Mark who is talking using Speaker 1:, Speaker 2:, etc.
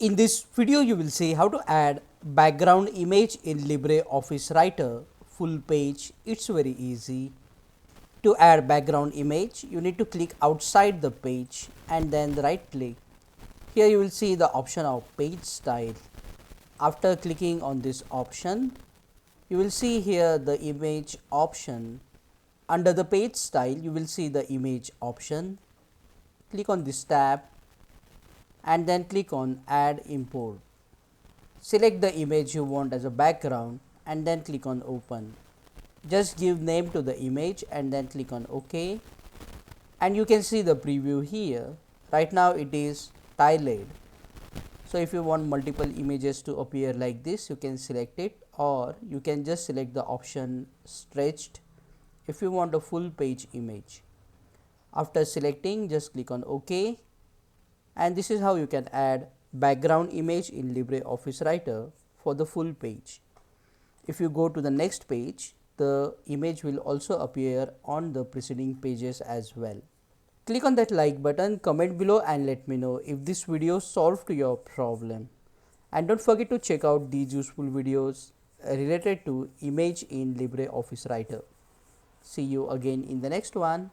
Speaker 1: In this video, you will see how to add background image in LibreOffice Writer full page. It's very easy. To add background image, you need to click outside the page and then right click. Here you will see the option of page style. After clicking on this option, you will see here the image option. Under the page style, you will see the image option. Click on this tab and then click on add import. Select the image you want as a background and then click on open. Just give name to the image and then click on OK, and you can see the preview here. Right now it is tiled. So if you want multiple images to appear like this, you can select it, or you can just select the option stretched if you want a full page image. After selecting, just click on OK, and this is how you can add background image in LibreOffice Writer for the full page. If you go to the next page, the image will also appear on the preceding pages as well. Click on that like button, comment below and let me know if this video solved your problem. And don't forget to check out these useful videos related to image in LibreOffice Writer. See you again in the next one.